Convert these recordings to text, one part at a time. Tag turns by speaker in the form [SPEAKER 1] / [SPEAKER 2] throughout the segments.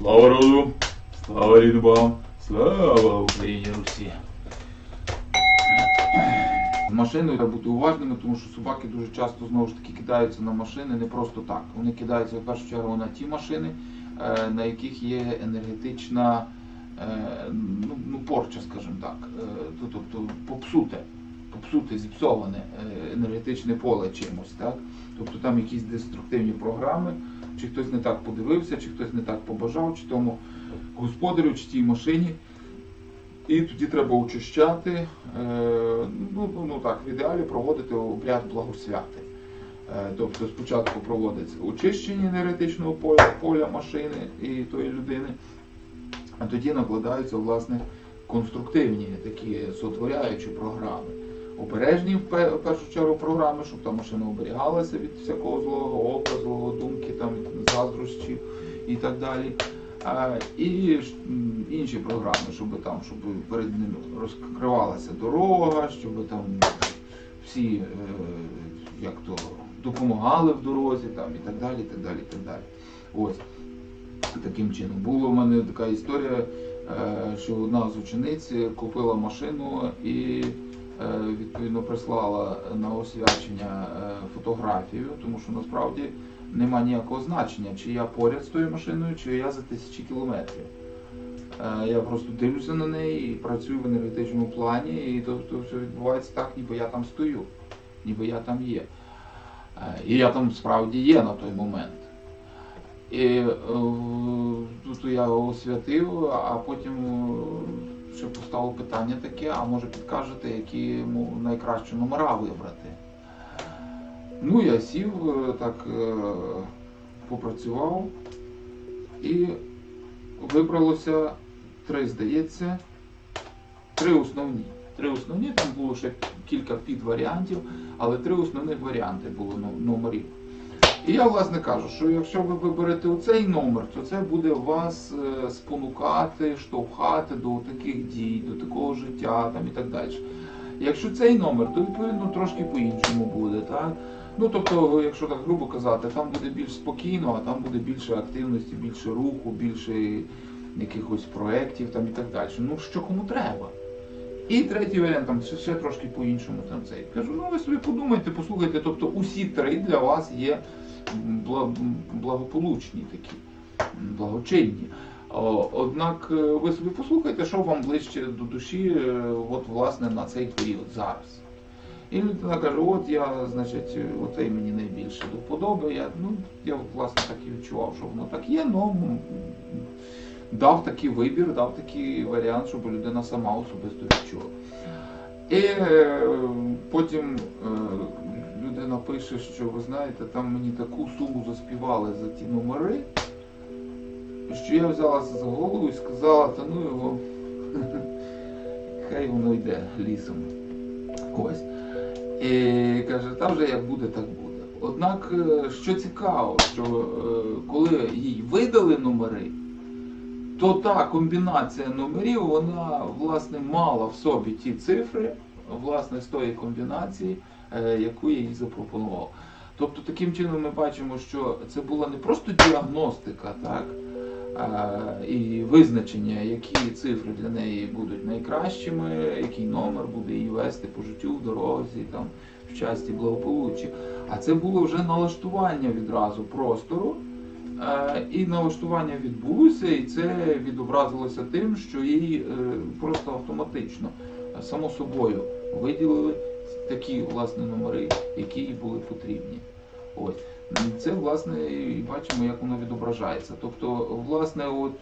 [SPEAKER 1] Слава роду, слава рідним, слава Україні, Русі. З машиною треба бути уважними, тому що собаки дуже часто знову ж таки кидаються на машини не просто так. Вони кидаються в першу чергу на ті машини, на яких є енергетична порча, скажімо так, тобто попсуте, зіпсоване енергетичне поле чимось. Так? Тобто там якісь деструктивні програми, чи хтось не так подивився, чи хтось не так побажав, чи тому господарю, чи тій машині. І тоді треба очищати, в ідеалі проводити обряд благосвяти. Тобто спочатку проводиться очищення енергетичного поля машини і тої людини, а тоді накладаються, власне, конструктивні такі сотворяючі програми. Обережні в першу чергу програми, щоб та машина оберігалася від всякого злого ока, злого думки, там, заздрощів і так далі. І інші програми, щоб перед ним розкривалася дорога, щоб там всі допомагали в дорозі там, і так далі, і так далі, і так далі. Ось таким чином. Була в мене така історія, що одна з учениць купила машину і відповідно прислала на освячення фотографію, тому що насправді нема ніякого значення, чи я поряд з тою машиною, чи я за тисячі кілометрів. Я просто дивлюся на неї і працюю в енергетичному плані, і то все відбувається так, ніби я там стою, ніби я там є. І я там справді є на той момент. І тут я освятив, а потім ще поставив питання таке, а може підкажете, які найкращі номера вибрати. Ну, я сів, так попрацював і вибралося три основні, там було ще кілька підваріантів, але три основних варіанти було номерів. І я, власне, кажу, що якщо ви виберете оцей номер, то це буде вас спонукати, штовхати до таких дій, до такого життя там, і так далі. Якщо цей номер, то відповідно трошки по-іншому буде. Так? Ну, тобто, якщо так грубо казати, там буде більш спокійно, а там буде більше активності, більше руху, більше якихось проєктів там, і так далі. Ну, що кому треба. І третій варіант, там ще трошки по-іншому. Там цей. Кажу, ну ви собі подумайте, послухайте, тобто усі три для вас є благополучні такі, благочинні. Однак ви собі послухайте, що вам ближче до душі, от власне на цей період зараз. І людина каже, от я, значить, оцей мені найбільше до вподоби. Я власне так і відчував, що воно так є, але дав такий вибір, дав такий варіант, щоб людина сама особисто відчула. І потім людина пише, що ви знаєте, там мені таку суму заспівали за ті номери, що я взялася за голову і сказала, та ну його, хай воно йде лісом. Ось. І каже, та вже як буде, так буде. Однак, що цікаво, що коли їй видали номери, то та комбінація номерів, вона, власне, мала в собі ті цифри, власне, з тої комбінації, яку я їй запропонував. Тобто, таким чином ми бачимо, що це була не просто діагностика, так, і визначення, які цифри для неї будуть найкращими, який номер буде її вести по життю, в дорозі, там, в щасті, благополуччі. А це було вже налаштування відразу простору, і налаштування відбулося, і це відобразилося тим, що їй просто автоматично, само собою, виділили такі, власне, номери, які їй були потрібні. Ось. Це, власне, і бачимо, як воно відображається. Тобто, власне, от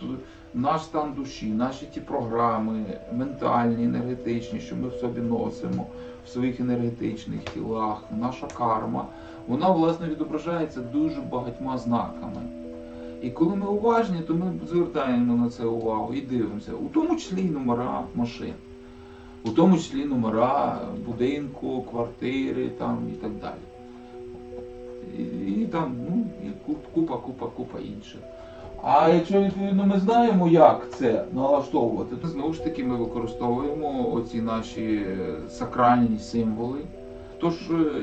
[SPEAKER 1] наш стан душі, наші ті програми, ментальні, енергетичні, що ми в собі носимо, в своїх енергетичних тілах, наша карма, вона, власне, відображається дуже багатьма знаками. І коли ми уважні, то ми звертаємо на це увагу і дивимося, у тому числі і номера машин, у тому числі номера будинку, квартири там, і так далі. І там, і купа інших. А якщо, відповідно, ми знаємо, як це налаштовувати, то знову ж таки ми використовуємо оці наші сакральні символи. Тож,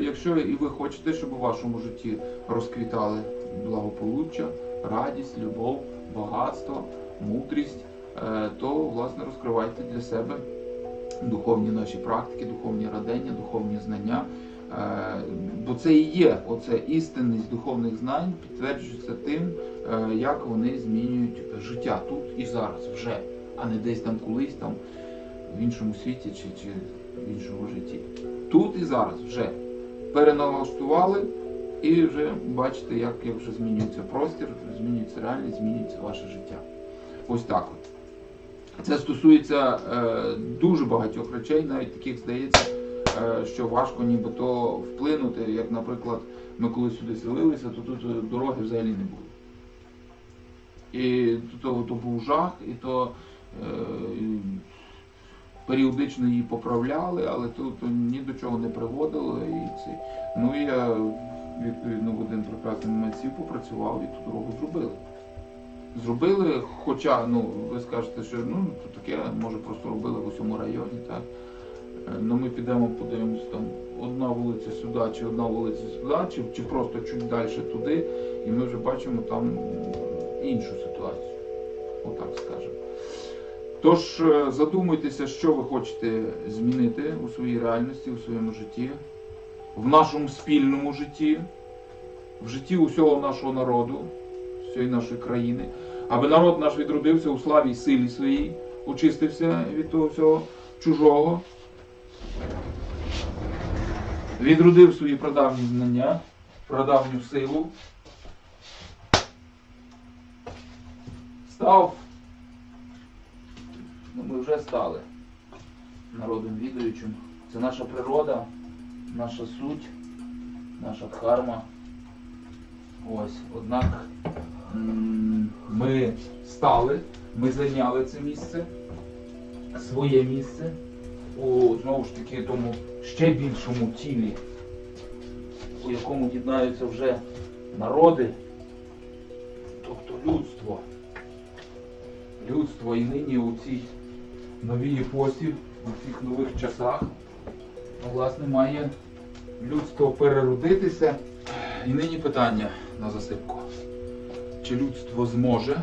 [SPEAKER 1] якщо і ви хочете, щоб у вашому житті розквітали благополуччя, радість, любов, багатство, мудрість, то, власне, розкривайте для себе духовні наші практики, духовні радення, духовні знання. Бо це і є, оце істинність духовних знань підтверджується тим, як вони змінюють життя тут і зараз вже, а не десь там колись там в іншому світі чи в іншому житті. Тут і зараз вже переналаштували і вже бачите, як вже змінюється простір, змінюється реальність, змінюється ваше життя. Ось так от. Це стосується дуже багатьох речей, навіть таких здається, що важко нібито вплинути, як, наприклад, ми коли сюди селилися, то тут дороги взагалі не було. І то був жах, і то періодично її поправляли, але то ні до чого не приводило. Ну і я, відповідно, в один прекрасний момент сів, попрацював і ту дорогу зробили. Зробили, хоча, ви скажете, що то таке, може просто робили в усьому районі, так. Ми підемо, подивимося, там одна вулиця сюди, чи одна вулиця сюди, чи просто чуть далі туди, і ми вже бачимо там іншу ситуацію, отак скажемо. Тож задумуйтеся, що ви хочете змінити у своїй реальності, у своєму житті, в нашому спільному житті, в житті усього нашого народу, всієї нашої країни, аби народ наш відродився у славі і силі своїй, очистився від того всього чужого, відродив свої прадавні знання, прадавню силу, став, ми вже стали народом відаючим. Це наша природа, наша суть, наша дхарма. Ось, однак ми стали, ми зайняли це місце, своє місце, у, знову ж таки, тому ще більшому тілі, у якому єднаються вже народи, тобто людство. Людство і нині у цій новій епосі, у цих нових часах, власне, має людство переродитися. І нині питання на засипку. Чи людство зможе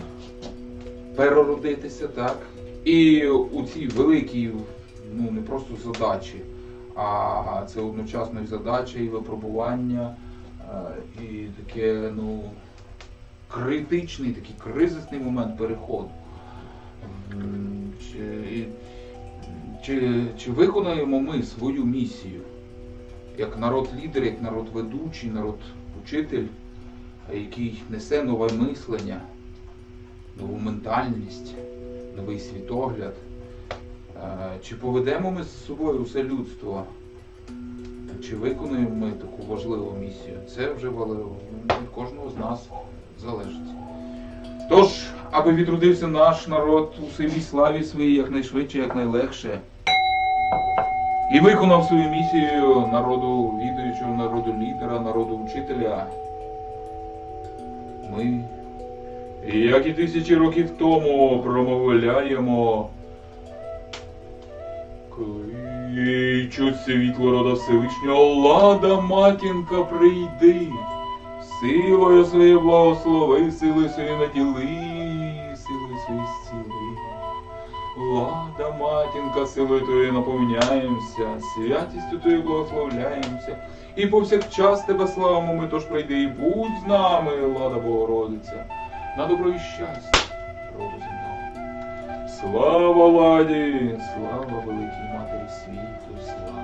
[SPEAKER 1] переродитися, так? І у цій великій, не просто задачі, а це одночасно і задача, і випробування, і таке, критичний, такий кризисний момент переходу. Чи виконаємо ми свою місію як народ-лідер, як народ-ведучий, народ-учитель, який несе нове мислення, нову ментальність, новий світогляд? Чи поведемо ми з собою усе людство? Чи виконуємо ми таку важливу місію? Це вже від кожного з нас залежить. Тож, аби відродився наш народ у силі славі своїй якнайшвидше, якнайлегше, і виконав свою місію народу відаючого, народу лідера, народу учителя, ми, як і тисячі років тому, промовляємо: кличуть світло рода Всевишнього, лада, матінка, прийди, силою своєю благослови, силою своєю наділи, силою своєю зціли. Лада, матінка, силою Твоєю наповняємося, святістю Твоєю благословляємося, і повсякчас Тебе славимо ми, тож прийди і будь з нами, Лада Богородиця, на добро і щастя роду земного. Слава Ладі, слава великій Матері світу, слава.